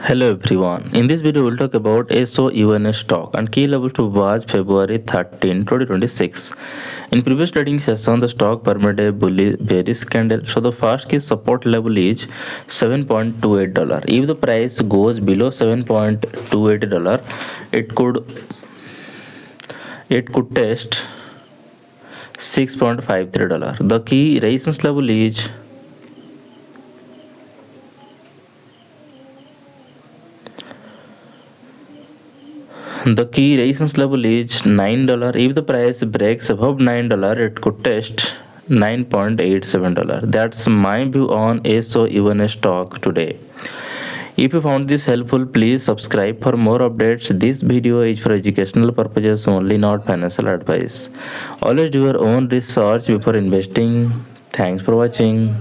Hello everyone. In this video, we'll talk about SOUN stock and key levels to watch February 13, 2026. In previous trading session, the stock permitted a bullish bearish candle. So the first key support level is $7.28. If the price goes below $7.28, it could test $6.53. The key resistance level is The key resistance level is $9. If the price breaks above $9, it could test $9.87. That's my view on SOUN stock today. If you found this helpful, please subscribe for more updates. This video is for educational purposes only, not financial advice. Always do your own research before investing. Thanks for watching.